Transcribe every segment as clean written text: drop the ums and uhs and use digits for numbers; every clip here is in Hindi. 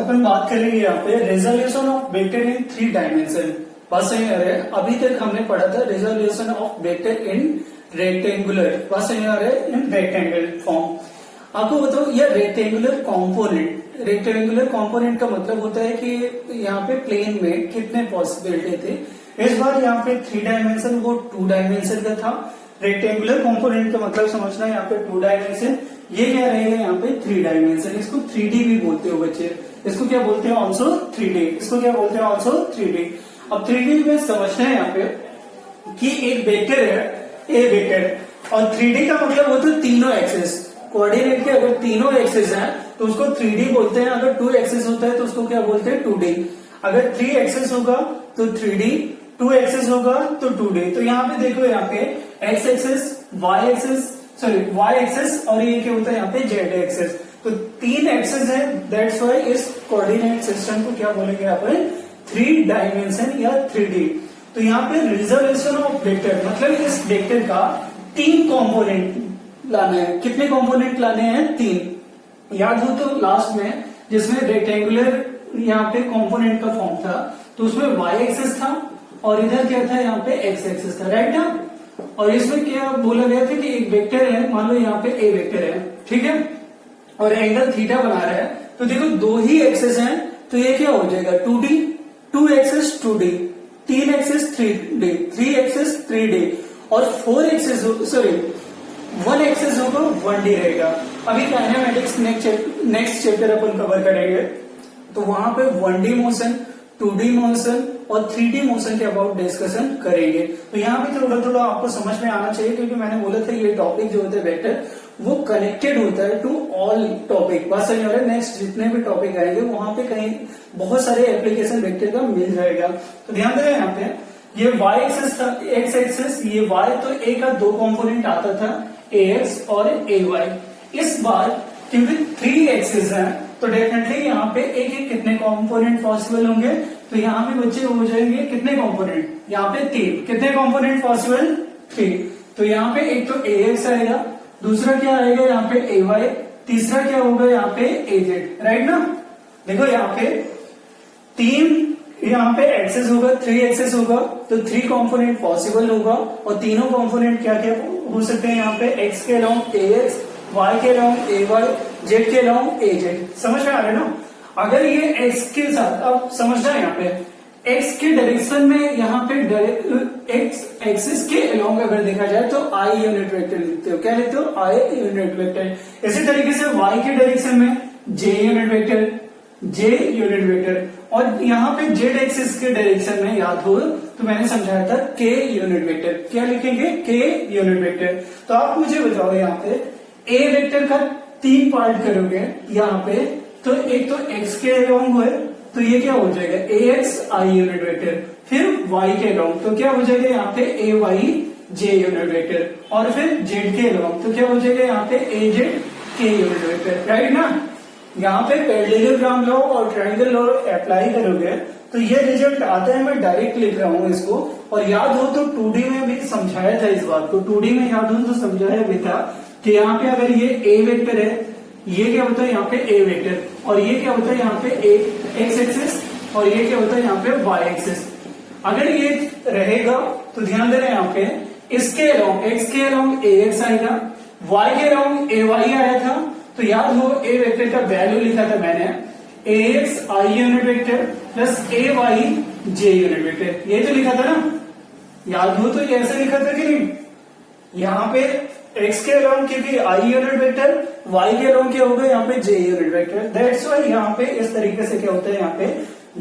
अपन बात करेंगे यहाँ पे resolution of vector in 3 dimension. बस अभी तक हमने पढ़ा था resolution of vector in rectangular, बस इन रेक्टेंगल फॉर्म। आपको बताओ ये रेक्टेंगुलर कंपोनेंट, रेक्टेंगुलर कंपोनेंट का मतलब होता है कि यहाँ पे प्लेन में कितने पॉसिबिलिटी थे। इस बार यहाँ पे 3 डायमेंशन वो 2 डायमेंशन का था। रेक्टेंगुलर कंपोनेंट का मतलब समझना है यहाँ पे 2 डायमेंशन, ये क्या रहेगा यहाँ पे 3 डायमेंशन। इसको 3D भी बोलते हो बच्चे, इसको क्या बोलते हैं ऑल्सो 3D, इसको क्या बोलते हैं ऑल्सो 3D। अब 3D में समझना है यहाँ पे कि एक वेक्टर है ए वेक्टर, और 3D का मतलब होता है तीनों एक्सेस, कोऑर्डिनेट के अगर तीनों एक्सेस हैं तो उसको 3D बोलते हैं। अगर 2 एक्सेस होता है तो उसको क्या बोलते हैं 2D। अगर 3 एक्सेस होगा तो 3D, 2 एक्सेस होगा तो 2D। तो यहाँ पे देखो यहाँ पे x axis, y axis, sorry y axis, और ये क्या होता है यहाँ पे जेड एक्सेस। तो 3 एक्सेस है, दैट्स वाई इस कोऑर्डिनेट सिस्टम को क्या बोलेंगे यहाँ पे 3 डायमेंशन या 3D। तो यहाँ पे रिजोल्यूशन ऑफ वेक्टर मतलब इस वेक्टर का 3 कंपोनेंट लाना है। कितने कंपोनेंट लाने हैं 3। याद हो तो लास्ट में जिसमें रेक्टेंगुलर यहाँ पे कंपोनेंट का फॉर्म था तो उसमें वाई एक्सेस था और इधर क्या था यहाँ पे एक्स एक्सेस था, राइट ना। और इसमें क्या बोला गया था कि एक वेक्टर है, मान लो यहाँ पे ए वेक्टर है, ठीक है, और एंगल थीटा बना रहा है। तो देखो 2 ही एक्सेस हैं तो ये क्या हो जाएगा 2D, 2 access 2D, 3 access 3D, 3 access 3D, और 4 एक्सेस सॉरी 1 एक्सेस होगा 1D रहेगा। अभी काइनेमेटिक्स नेक्स्ट चैप्टर अपन कवर करेंगे तो वहां पे 1D मोशन, 2D मोशन और 3D मोशन के अबाउट डिस्कशन करेंगे। तो यहाँ पे थोड़ा थोड़ा आपको समझ में आना चाहिए, क्योंकि मैंने बोला था ये टॉपिक जो होते हैं वेक्टर वो कनेक्टेड होता है टू ऑल टॉपिक। बस नेक्स्ट जितने भी टॉपिक आएंगे वहां पे कहीं बहुत सारे एप्लीकेशन वेक्टर का मिल जाएगा। तो ध्यान देना यहाँ पे ये वाई एक्सेस था, एक्स एक्सेस, ये वाई तो ए का 2 कंपोनेंट आता था ए एक्स और ए वाई। इस बार क्योंकि 3 एक्सेस है तो डेफिनेटली यहाँ पे एक एक कितने कंपोनेंट पॉसिबल होंगे। तो यहाँ पे बच्चे हो जाएंगे कितने कंपोनेंट, यहाँ पे 3, कितने कंपोनेंट पॉसिबल 3। तो यहाँ पे एक तो ए एक्स आएगा, दूसरा क्या आएगा यहाँ पे ए वाई, तीसरा क्या होगा यहाँ पे ए जेड, राइट ना। देखो यहाँ पे 3 यहाँ पे एक्सेस होगा, 3 एक्सेस होगा तो 3 कंपोनेंट पॉसिबल होगा, और तीनों कंपोनेंट क्या क्या हो सकते हैं यहाँ पे एक्स के अलाउंग ए एक्स, वाई के अलाउंग ए वाई, जेड के अलाउंग ए जेड। समझ में आ रहा है ना। अगर ये एक्स के साथ अब समझना है यहाँ पे एक्स के डायरेक्शन में यहाँ पे एक्स एक्सिस के अलोंग अगर देखा जाए तो आई यूनिट वेक्टर लिखते हो, क्या लिखते हो आई यूनिट वेक्टर। इसी तरीके से वाई के डायरेक्शन में जे यूनिट वेक्टर, जे यूनिट वेक्टर, और यहाँ पे जेड एक्सिस के डायरेक्शन में याद हो तो मैंने समझाया था के यूनिट वेक्टर, क्या लिखेंगे के यूनिट वेक्टर। तो आप मुझे बताओ यहाँ पे ए वेक्टर का 3 पार्ट करोगे यहाँ पे, तो एक तो एक्स के अलोंग है तो ये क्या हो जाएगा ए एक्स आई यूनिट वेक्टर, फिर वाई के अलोंग तो क्या हो जाएगा यहाँ पे ए वाई जे यूनिट वेक्टर, और फिर जेड के अलोंग तो क्या हो जाएगा यहाँ पे a z k unit vector, right ना। यहाँ पे पैरेललोग्राम लॉ और ट्रायंगल लॉ अप्लाई करोगे तो ये रिजल्ट आता है। मैं डायरेक्ट लिख रहा हूँ इसको, और याद हो तो 2D में भी समझाया था इस बात को, 2D में याद हो तो समझाया भी था कि यहाँ पे अगर ये ए वेक्टर है, ये क्या होता है यहाँ पे ए वेक्टर, और ये क्या होता है यहाँ पे एक्स एक्सिस, और ये क्या होता है यहाँ पे वाई एक्सिस। अगर ये रहेगा तो ध्यान देना यहाँ पे इसके अलोंग एक्स के अलोंग ए एक्स आएगा, वाई के अलोंग ए वाई आया था। तो याद हो ए वेक्टर का वैल्यू लिखा था मैंने a x i unit vector plus a y j unit vector, ये तो लिखा था ना, याद हो तो ये ऐसे लिखा था कि नहीं। यहाँ पे एक्स के अलोंग की भी आई यूनिट वेक्टर, वाई के अलोंग क्या होगा यहाँ पे जे यूनिट वेक्टर। दैट्स वाई यहाँ पे इस तरीके से क्या होता है यहाँ पे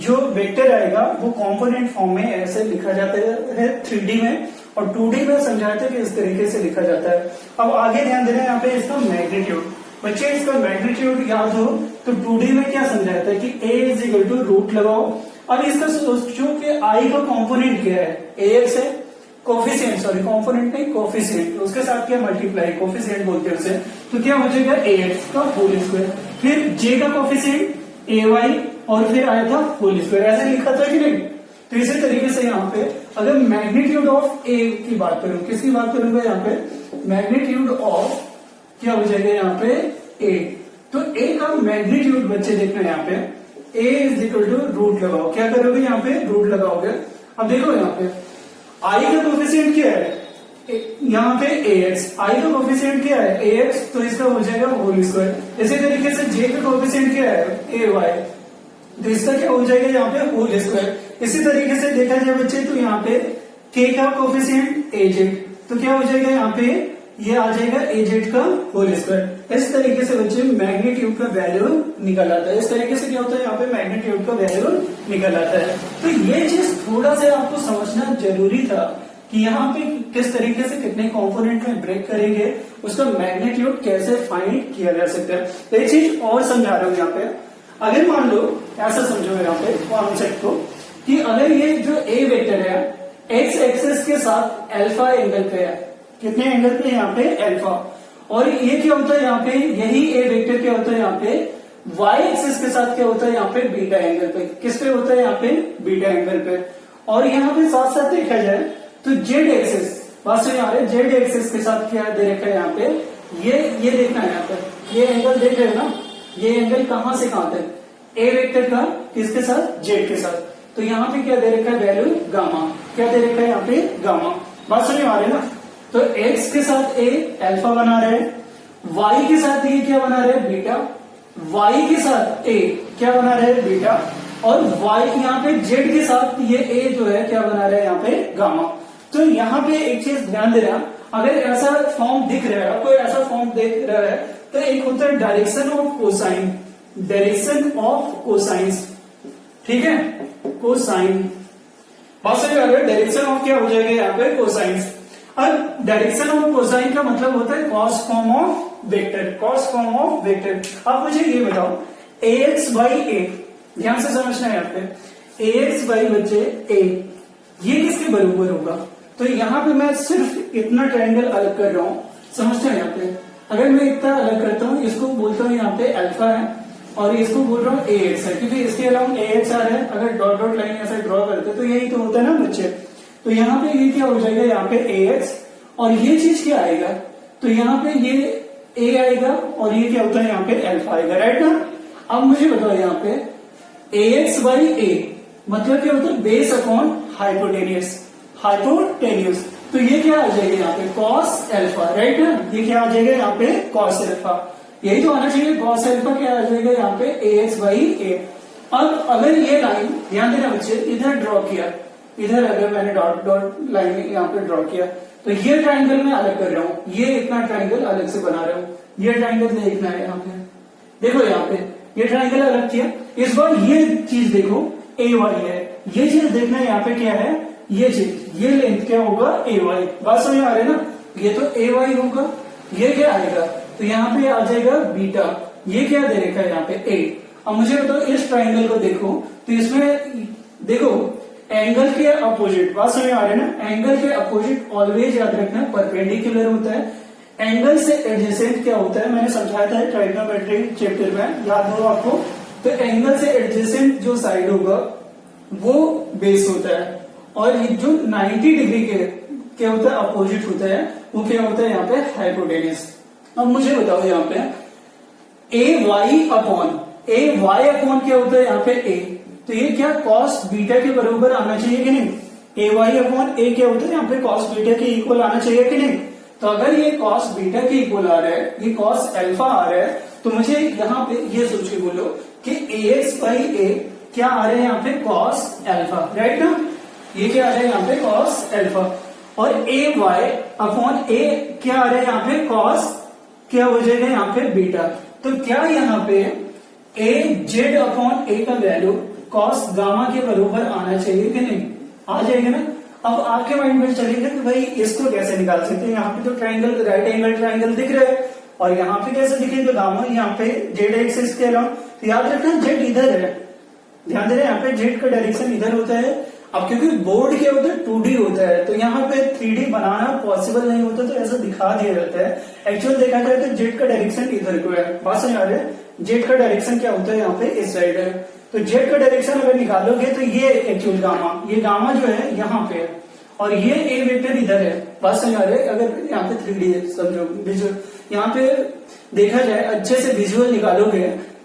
जो वेक्टर आएगा वो कंपोनेंट फॉर्म में ऐसे लिखा जाता है 3D में, और 2D में समझाया था कि इस तरीके से लिखा जाता है। अब आगे ध्यान देना यहाँ पे इसका मैग्नीट्यूड। बच्चे इसका मैग्नीट्यूड याद हो तो 2D में क्या समझाया था कि a is equal to root लगाओ। अब इसका सोचो कि i का कंपोनेंट क्या है, ax है, कोफिशिएंट सॉरी कंपोनेंट नहीं कोफिशिएंट, उसके साथ क्या मल्टीप्लाई कोफिशिएंट बोलते हैं उसे, तो क्या हो जाएगा ax का होल स्क्वायर, फिर j का कोफिशिएंट ay, और फिर आया था होल स्क्वायर, ऐसे लिखा था कि नहीं। तो इसी तरीके से यहाँ पे अगर मैग्नीट्यूड ऑफ a की बात करूं, किसकी बात करूंगा यहाँ पे मैग्नीट्यूड ऑफ क्या हो जाएगा यहाँ पे a, तो a का मैग्नीट्यूड बच्चे देखना यहाँ पे ए इज इक्वल टू रूट लगाओ, क्या करोगे यहाँ पे रूट लगाओगे। अब देखो यहाँ पे आई का कोफिशिएंट क्या है, यहाँ पे ax, आई का कोफिशिएंट क्या है ax, तो इसका हो जाएगा होल स्क्वायर। इसी तरीके से j का कोफिशिएंट क्या है ay, तो इसका क्या हो जाएगा यहाँ पे होल स्क्वायर। इसी तरीके से देखा जाए बच्चे तो यहाँ पे k का कोफिशिएंट az, तो क्या हो जाएगा यहाँ पे ये आ जाएगा az का होल स्क्वायर। इस तरीके से बच्चे मैग्नीट्यूड का वैल्यू निकल आता है। इस तरीके से क्या होता है यहाँ पे मैग्नीट्यूड का वैल्यू निकल आता है। तो ये चीज थोड़ा सा आपको समझना जरूरी था कि यहाँ पे किस तरीके से कितने कंपोनेंट में ब्रेक करेंगे, उसका मैग्नीट्यूड कैसे फाइंड किया जा सकता है। एक चीज और समझा रहा हूँ यहाँ पे, अगर मान लो ऐसा समझो यहाँ पे कॉन्सेप्ट को कि अगर ये जो ए वेक्टर है एक्स एक्सिस के साथ अल्फा एंगल पे है, कितने एंगल पे यहाँ पे अल्फा, और ये क्या होता है यहाँ पे यही ए वेक्टर क्या होता है यहाँ पे वाई एक्सिस के साथ क्या होता है यहाँ पे बीटा एंगल पे, किस पे होता है यहाँ पे बीटा एंगल पे। और यहाँ पे साथ साथ देखा जाए तो जेड एक्सिस, बात समझ आ रही है, जेड एक्सिस के साथ क्या दे रखा है यहाँ पे ये देखना है यहाँ पे, ये एंगल देख रहे हो ना, ये एंगल कहां से कहां तक ए वेक्टर का किसके साथ जेड के साथ, तो यहाँ पे क्या दे रखा है वैल्यू गामा, क्या दे रखा है यहाँ पे गामा, बात समझ आ रही है ना। तो x के साथ a अल्फा बना रहे हैं, y के साथ ये क्या बना रहे हैं बीटा, y के साथ a क्या बना रहे हैं बीटा, और y यहाँ पे z के साथ ये a जो है क्या बना रहा है यहाँ पे गामा। तो यहाँ पे एक चीज ध्यान दे रहा, अगर ऐसा फॉर्म दिख रहा है, कोई ऐसा फॉर्म दिख रहा है, तो एक होता है direction of cosine, direction of cosines, ठीक है कोसाइन, बहुत सारे डायरेक्शन ऑफ क्या हो जाएगा यहाँ पे कोसाइंस। अब डायरेक्शन ऑफ कोसाइन का मतलब होता है cos form of vector, cos form of vector. अब मुझे ये बताओ ax बाई a, ध्यान से समझना है यहाँ पे ax बाई बच्चे a, ये किसके बराबर होगा, तो यहाँ पे मैं सिर्फ इतना ट्रायंगल अलग कर रहा हूँ, समझते हैं यहाँ पे। अगर मैं इतना अलग करता हूँ, इसको बोलता हूँ यहाँ पे अल्फा है और इसको बोल रहा हूँ ax है, क्योंकि इसके अलाउंड ax आ रहा है। अगर डॉट डॉट लाइन ऐसे ड्रॉ करते तो यही तो होता है ना बच्चे। तो यहाँ पे ये क्या हो जाएगा यहाँ पे ax, और ये चीज क्या आएगा, तो यहाँ पे ये a आएगा और ये क्या होता है यहाँ पे अल्फा आएगा, राइट ना। अब मुझे बताओ यहाँ पे ax बाई a मतलब क्या होता है बेस अपॉन हाइपोटेनियस, हाइपोटेनियस, तो ये क्या आ जाएगा यहाँ पे कॉस अल्फा, राइट ना, ये क्या आ जाएगा यहाँ पे कॉस अल्फा, यही तो आना चाहिए कॉस अल्फा, क्या आ जाएगा यहाँ पे ax बाई a। अब अगर ये लाइन ध्यान देना बच्चे इधर ड्रॉ किया, इधर अगर मैंने डॉट डॉट लाइन यहाँ पे ड्रॉ किया, तो ये ट्रायंगल मैं अलग कर रहा हूँ, ये इतना ट्रायंगल अलग से बना रहा हूँ, ये ट्रायंगल देखना है यहाँ पे, देखो यहाँ पे ये ट्रायंगल अलग किया। इस बार ये चीज देखो ए वाई है, ये चीज देखना है यहाँ पे क्या है, ये चीज ये लेंथ क्या होगा ए वाई, बात समझ आ रही है ना, ये तो ए वाई होगा, ये क्या आएगा तो यहाँ पे आ जाएगा बीटा, ये क्या दे रखा है यहाँ पे ए। अब मुझे बताओ इस ट्राइंगल को देखो, तो इसमें देखो एंगल के अपोजिट, बात समझ आ रही है ना, एंगल के अपोजिट ऑलवेज याद रखना परपेंडिकुलर होता है, एंगल से एडजेसेंट क्या होता है मैंने समझाया था ट्राइगोनोमेट्री चैप्टर में, याद हो आपको। तो एंगल से एडजेसेंट जो साइड होगा वो बेस होता है, और ये जो 90 डिग्री के क्या होता है अपोजिट होता है वो क्या होता है यहाँ पे हाइपोटेनियस। अब मुझे बताओ यहाँ पे ए वाई अपॉन क्या होता है यहाँ पे ए, तो ये क्या कॉस बीटा के बराबर आना चाहिए कि नहीं, ए वाई अपॉन ए क्या होता है यहाँ पे कॉस बीटा के इक्वल आना चाहिए कि नहीं। तो अगर ये कॉस बीटा के इक्वल आ रहा है, ये कॉस अल्फा आ रहा है, तो मुझे यहाँ पे ये सोच के बोलो कि ax बाई ए क्या आ रहा है यहाँ पे कॉस अल्फा, राइट ना, ये क्या आ रहा है यहाँ पे कॉस अल्फा, और ए वाई अपॉन ए क्या आ रहा है यहाँ पे कॉस क्या हो जाएगा यहाँ पे बीटा। तो क्या यहाँ पे ए जेड अपॉन ए का वैल्यू कॉस गामा के बराबर आना चाहिए कि नहीं, आ जाएगा ना। अब आपके माइंड में चलेगा कि भाई इसको कैसे निकाल सकते हैं, यहाँ पे तो ट्राइंगल राइट एंगल ट्राइंगल दिख रहा है और यहाँ पे कैसे दिखेगा गामा, यहाँ पे जेड एक्सिस के अलावा, तो याद रखना जेड इधर है, ध्यान दे रहे हैं यहाँ पे जेड का डायरेक्शन इधर होता है। अब क्योंकि बोर्ड क्या होता है 2D होता है, तो यहाँ पे 3D बनाना पॉसिबल नहीं होता, तो ऐसा दिखा दिया जाता है। एक्चुअल देखा जाए तो जेड का डायरेक्शन इधर को है, बात समझ आ रही है, जेड का डायरेक्शन क्या होता है यहाँ पे इस साइड है, तो जेड का डायरेक्शन अगर निकालोगे तो ये एक्चुअल गामा, ये गामा जो है यहाँ पे है और ये ए वेक्टर इधर है, बात समझ आ रही है। अगर यहाँ पे 3D है समझो विजुअल, यहाँ पे देखा जाए अच्छे से विजुअल निकालोगे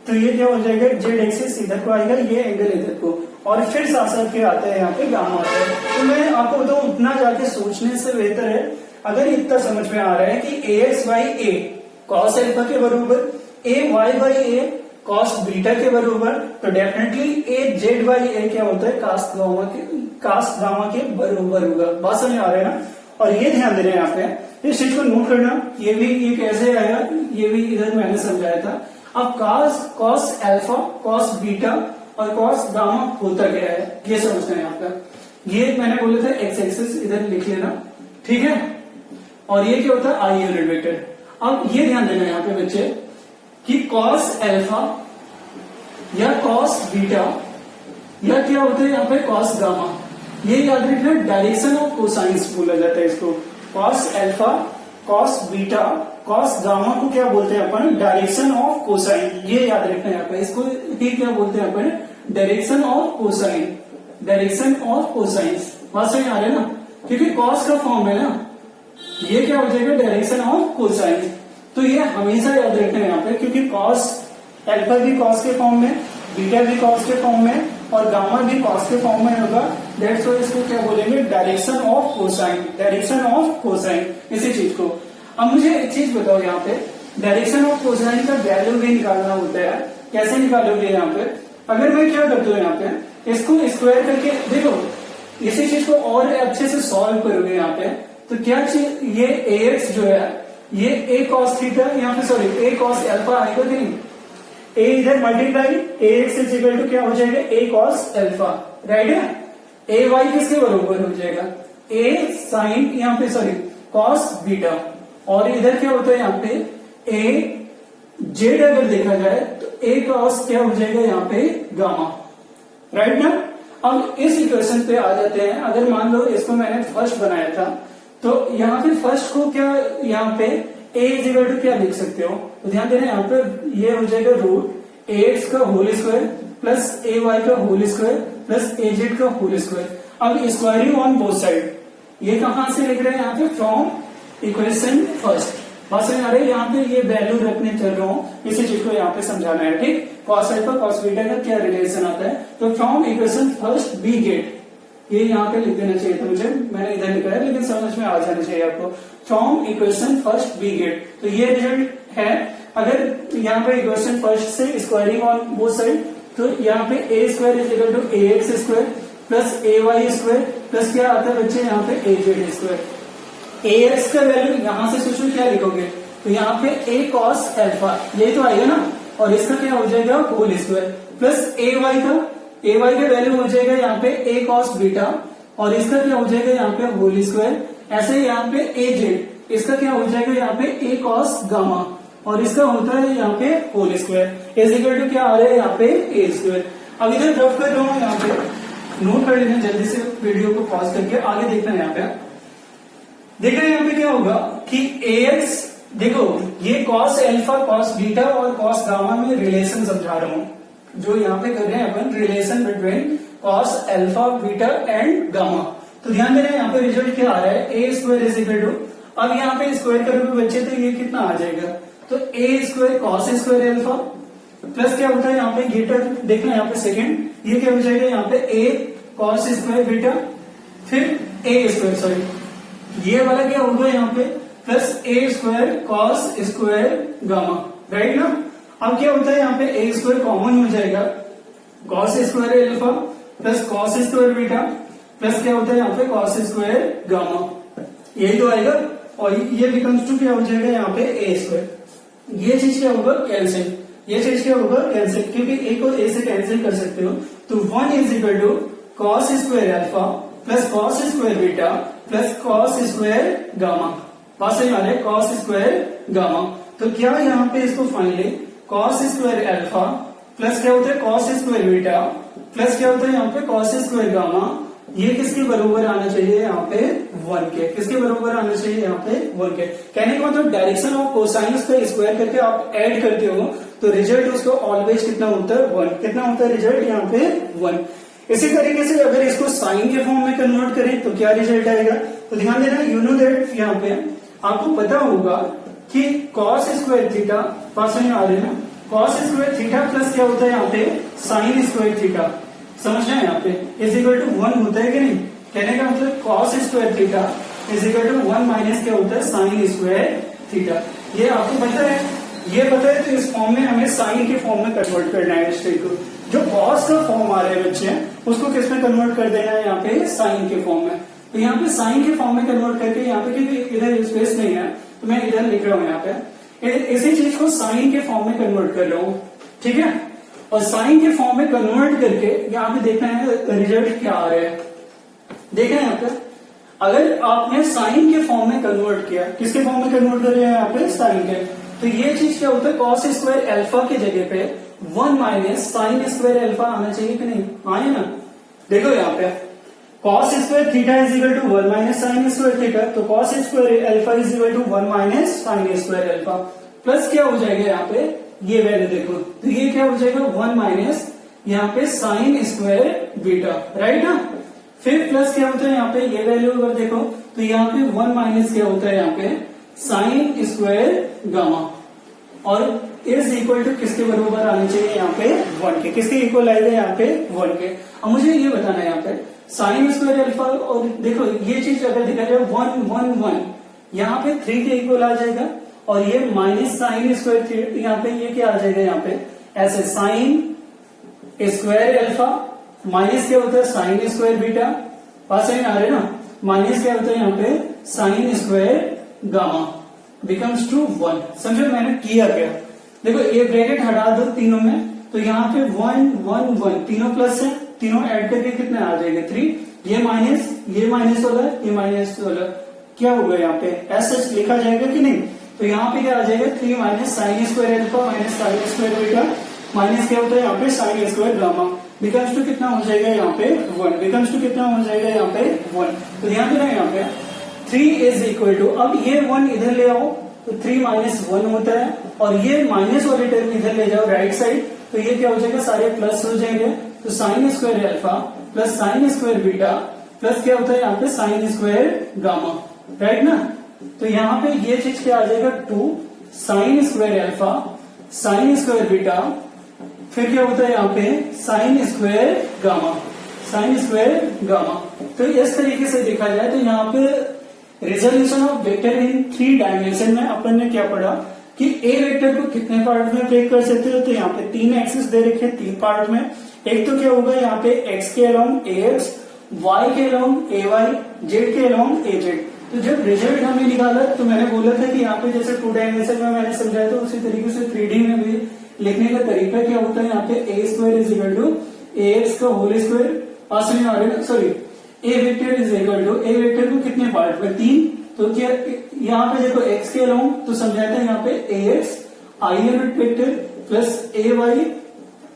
तो ये क्या हो जाएगा, जेड एक्सिस इधर को आएगा, ये एंगल इधर को, और फिर साथ साथ क्या आता है यहाँ पे गामा आता है। तो मैं आपको बताऊं, उतना जाके सोचने से बेहतर है अगर इतना समझ में आ रहा है कि a x by a cos alpha के बराबर, a y by a cos beta के बराबर, तो definitely a z by a क्या होता है, कास्ट गामा के बराबर होगा। बात समझ आ रहा है ना। और ये ध्यान देना है यहाँ पे, इस चीज को नोट करना, ये भी ये कैसे आया, ये भी इधर मैंने समझाया था। अब कॉस एल्फा, कॉस बीटा और कॉस गामा होता क्या है, ये समझना है आपका। ये मैंने बोला था एक्स एक्सिस इधर लिख लेना, ठीक है। और ये क्या होता है, आई यूनिट वेक्टर। अब ये ध्यान देना है यहाँ पे बच्चे कि कॉस एल्फा या कॉस बीटा या क्या होता है यहाँ पे कॉस गामा, ये याद रखना, डायरेक्शन ऑफ कोसाइंस बोला जाता है इसको। Cos alpha, cos beta, cos gamma को क्या बोलते हैं अपन, डायरेक्शन ऑफ कोसाइन। ये याद रखना है यहाँ पे, इसको ही क्या बोलते हैं अपन, direction of cosine, direction of cosines. बात समझ आ रहा है ना, क्योंकि कॉस का फॉर्म है ना, ये क्या हो जाएगा, डायरेक्शन ऑफ कोसाइन। तो ये हमेशा याद रखना है यहाँ पे, क्योंकि कॉस एल्फा भी कॉस के फॉर्म में, बीटा भी कॉस के फॉर्म में और गामा भी कॉस के फॉर्म में होगा। दैट्स व्हाई इसको क्या बोलेंगे, direction of cosine, direction of cosine, इसी चीज को। अब मुझे एक चीज बताओ यहाँ पे, डायरेक्शन ऑफ कोसाइन का वैल्यू भी निकालना होता है, कैसे निकालोगे यहाँ पे। अगर मैं क्या करता हूँ यहाँ पे, इसको स्क्वायर करके देखो, इसी चीज को और अच्छे से सॉल्व करोगे यहाँ पे, तो क्या चीज, ये ए एक्स जो है ये ए कॉस थीटा, यहाँ पे सॉरी ए कॉस एल्फा आएगा कि नहीं, ए इधर multiply a x is equal to क्या हो जाएगा, ए कॉस एल्फा, राइट है। ए वाई किसके बराबर हो जाएगा, ए साइन, यहाँ पे सॉरी कॉस बीटा, और इधर क्या होता है यहाँ पे ए जेड, अगर देखा जाए तो ए कॉस क्या हो जाएगा यहाँ पे गामा, राइट ना। अब इस इक्वेशन पे आ जाते हैं। अगर मान लो इसको मैंने फर्स्ट बनाया था, तो यहाँ पे फर्स्ट को क्या, यहाँ पे ए इज इक्वल टू क्या लिख सकते हो, तो ध्यान देना यहाँ पे ये हो जाएगा रूट ए एक्स का whole square plus a Y का whole square plus a Z का होल स्क्वायर। अब स्क्वायरिंग ऑन बोथ साइड, ये कहां से लिख रहे हैं यहाँ पे, फ्रॉम इक्वेशन फर्स्ट। बात समझ आ रही है, यहाँ पे ये वैल्यू रखने चल रहा हूँ, इसी चीज को यहाँ पे समझाना है, ठीक। कॉस एल्फा कॉस बीटा का क्या रिलेशन आता है, तो from equation first B get, ये यहाँ पे लिख देना चाहिए था मुझे, मैंने इधर लिखा है लेकिन समझ में आ जाना चाहिए आपको। From equation first B get, तो ये रिजल्ट है। अगर यहाँ पे इक्वेशन फर्स्ट से स्क्वायरिंग ऑन बोथ साइड, तो यहाँ पे a square is equal to a x square plus a y square plus क्या आता है बच्चे यहाँ पे a z square. A x का वैल्यू यहां से सोचो क्या लिखोगे, तो यहाँ पे ए कॉस एल्फा यही तो आएगा ना, और इसका क्या हो जाएगा whole square plus a Y का वैल्यू हो जाएगा यहाँ पे ए कॉस बीटा, और इसका क्या हो जाएगा यहाँ पे होल स्क्वायर। ऐसे यहाँ पे ए जेड, इसका क्या हो जाएगा यहाँ पे ए कॉस गामा, और इसका होता है यहाँ पे whole square is equal to क्या आ रहा है यहाँ पे ए स्क्वायर। अब इधर रफ कर रहा हूँ, यहाँ पे नोट कर लेना जल्दी से, वीडियो को पॉज करके आगे देखना है। यहाँ पे देख रहे हैं यहाँ पे क्या होगा कि ए एक्स, देखो ये कॉस एल्फा कॉस बीटा और कॉस गामा में रिलेशन समझा रहा हूँ, जो यहाँ पे कर रहे हैं अपन, relation between cos alpha beta and gamma. तो ध्यान देना यहाँ पे रिजल्ट क्या आ रहा है, ए स्क्वायर इज इक्वल टू, अब यहाँ पे स्क्वायर करोगे बच्चे तो ये कितना आ जाएगा, तो a square cos square alpha plus क्या होता है यहाँ पे ये टर्म देखना यहाँ पे सेकेंड, ये क्या हो जाएगा यहाँ पे ए कॉस स्क्वायर बीटा फिर ए स्क्वायर सॉरी ये वाला क्या होगा यहाँ पे plus a square cos square gamma, right ना। अब क्या होता है यहाँ पे ए स्क्वायर कॉमन हो जाएगा, cos square alpha plus cos square beta plus क्या होता है यहाँ पे कॉस स्क्वायर गामा, यही तो आएगा। और ये बिकम्स टू क्या हो जाएगा यहाँ पे ए स्क्वायर। ये चीज क्या होगा कैंसिल, ये चीज क्या होगा कैंसिल, क्योंकि ए को ए से कैंसिल कर सकते हो। तो 1 is equal to cos square alpha plus cos square beta plus cos square gamma. बात सही आ रहा है, कॉस स्क्वायर गामा। तो क्या यहाँ पे इसको finally cos square alpha plus क्या होता है कॉस स्क्वायर बीटा प्लस क्या होता है यहाँ पे कॉस स्क्वायर गामा, ये किसके बराबर आना चाहिए यहाँ पे 1 के, किसके बराबर आना चाहिए यहाँ पे 1 के। कहने का मतलब डायरेक्शन ऑफ कोसाइंस का स्क्वायर करके आप ऐड करते हो तो रिजल्ट उसको ऑलवेज कितना होता है 1, कितना होता है रिजल्ट यहाँ पे 1। इसी तरीके से अगर इसको साइन के फॉर्म में कन्वर्ट करें तो क्या रिजल्ट आएगा, तो ध्यान देना यू नो दैट यहाँ पे आपको पता होगा कि कॉस स्क्वायर थीटा, पास में आ रहे हैं ना, कॉस स्क्वायर थीटा प्लस क्या होता है यहाँ पे साइन स्क्वायर थीटा, समझ रहे हैं यहाँ पे इज इक्वल टू 1 होता है कि नहीं। कहने का मतलब cos square theta is equal to 1 minus क्या होता है साइन स्क्वायर थीटा। ये आपको पता है, ये पता है, तो इस फॉर्म में हमें साइन के फॉर्म में कन्वर्ट करना है इस को। जो कॉस का फॉर्म आ रहा है बच्चे उसको किस में कन्वर्ट कर देना है यहाँ पे साइन के फॉर्म में। तो यहाँ पे साइन के फॉर्म में कन्वर्ट करके यहाँ पे क्योंकि इधर स्पेस नहीं है तो मैं इधर लिख रहा हूँ यहाँ पे इसी चीज को साइन के फॉर्म में कन्वर्ट कर रहा हूँ, ठीक है। और साइन के फॉर्म में कन्वर्ट करके यहाँ पे देखना है रिजल्ट क्या आ रहा है। देखना है यहाँ पे अगर आपने साइन के फॉर्म में कन्वर्ट किया, किसके फॉर्म में कन्वर्ट कर रहे हैं यहाँ पे साइन के, तो ये चीज क्या होता है कॉस स्क्वायर अल्फा की जगह पे 1 माइनस साइन स्क्वायर अल्फा आना चाहिए कि नहीं, आए ना। देखो यहाँ पे cos square theta is equal to 1 minus sine square theta, तो cos square alpha is equal to 1 minus sine square alpha plus क्या हो जाएगा यहाँ पे ये वैल्यू देखो, तो ये क्या हो जाएगा 1 माइनस यहाँ पे साइन स्क्वायर बीटा, राइट ना। फिर प्लस क्या होता है यहाँ पे ये वैल्यू अगर देखो तो यहाँ पे 1 माइनस क्या होता है यहाँ पे साइन स्क्वायर गामा, और इज इक्वल टू किसके बराबर आने चाहिए यहाँ पे 1 के, किसके इक्वल आएगा यहाँ पे 1 के। अब मुझे ये बताना है यहाँ पे साइन स्क्वायर अल्फा, और देखो ये चीज अगर देखा जाए 1 1 1 यहाँ पे 3 के इक्वल आ जाएगा, और ये माइनस साइन स्क्वायर यहाँ पे ये क्या आ जाएगा यहाँ पे ऐसे साइन स्क्वायर अल्फा माइनस क्या होता है साइन स्क्वायर बीटा, पास साइन आ रहे ना, माइनस क्या होता है यहाँ पे sine square gamma becomes to 1। समझो मैंने किया क्या, देखो ये ब्रैकेट हटा दो तीनों में, तो यहाँ पे 1 1 1 तीनों प्लस है, तीनों ऐड करके कितने आ जाएंगे 3, ये माइनस वाला ये माइनस वाला क्या होगा यहाँ पे ऐसा लिखा जाएगा कि नहीं। तो यहाँ पे क्या आ जाएगा 3 minus sine square alpha minus sine square beta minus क्या होता है यहाँ पे sine square gamma becomes to कितना हो जाएगा यहाँ पे 1, बिकम्स टू कितना हो जाएगा यहाँ पे 1। तो ध्यान देना यहाँ पे 3 इज इक्वल टू, अब ये 1 इधर ले आओ तो 3 माइनस 1 होता है, और ये माइनस वाले टर्म इधर ले जाओ राइट साइड, तो ये क्या हो जाएगा सारे प्लस हो जाएंगे, तो sign square alpha plus sign square beta plus क्या होता है यहाँ पे साइन स्क्वायर गामा, राइट ना। तो यहाँ पे ये चीज क्या आ जाएगा 2 sign square alpha sign square beta फिर क्या होता है यहाँ पे sine square gamma, sign square gamma. तो इस तरीके से देखा जाए तो यहाँ पे resolution of vector in 3 dimension में अपन ने क्या पढ़ा कि ए वेक्टर को कितने पार्ट में ब्रेक कर सकते हो, तो यहाँ पे 3 एक्सिस दे रखे 3 पार्ट में। एक तो क्या होगा यहाँ पे एक्स के अलोंग ए एक्स, वाई के अलोंग ए वाई, जेड के अलोंग ए जेड। तो जब रिजल्ट हमने निकाला तो मैंने बोला था कि यहाँ पे जैसे 2 डायमेंशन में मैंने समझाया था उसी तरीके से 3D में भी लिखने का तरीका क्या होता है यहाँ पे a square is equal to a x का होल स्क्वायर, पास में आ रहे ना, sorry a vector is equal to a vector को कितने पार्ट में 3, तो क्या यहाँ पे देखो एक्स के अलोंग तो समझाया था यहाँ पे a x i unit vector plus a y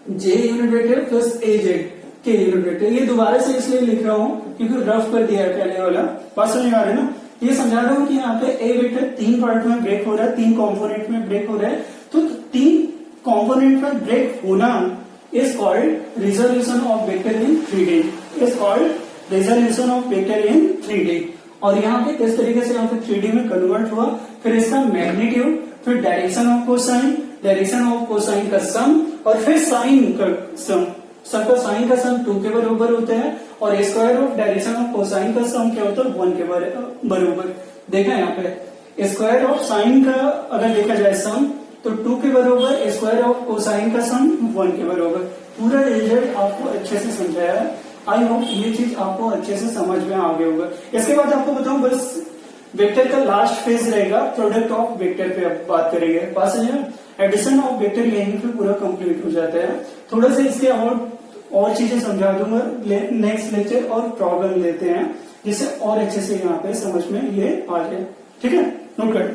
j unit vector plus a z k unit vector. ये दोबारा से इसलिए लिख रहा हूँ क्योंकि रफ कर दिया है पहले वाला, पास में आ रहे ना। ये समझा रहा हूँ कि यहाँ पे ए वेक्टर 3 पार्ट में ब्रेक हो रहा है, 3 कॉम्पोनेंट में ब्रेक हो रहा है, तो 3 कॉम्पोनेंट में ब्रेक होना is called resolution of vector in 3D, is called resolution of vector in 3D। और यहाँ पे किस तरीके से यहाँ पे 3D में कन्वर्ट हुआ, फिर इसका मैग्नीट्यूड, फिर direction of cosine, direction of cosine का सम, और फिर साइन का सम। सबका साइन का सम 2 के बराबर होता है, और square of direction of cosine का सम क्या होता है 1 के बराबर। देखा यहाँ पे स्क्वायर ऑफ साइन का अगर देखा जाए सम तो 2 के बराबर, स्क्वायर ऑफ कोसाइन का सम 1 के बराबर। पूरा रिजल्ट आपको अच्छे से समझाया है, आई होप ये चीज आपको अच्छे से समझ में आ गया होगा। इसके बाद आपको बताऊं बस वेक्टर का लास्ट फेज रहेगा प्रोडक्ट ऑफ वेक्टर पे अब बात करेंगे, पास एडिशन ऑफ वेक्टर लेने पे पूरा कंप्लीट हो जाता है। थोड़ा सा इसके और चीजें समझा दूंगा नेक्स्ट लेक्चर, और प्रॉब्लम लेते हैं जिससे और अच्छे से यहाँ पे समझ में ये आ जाए, ठीक है। नोट कर।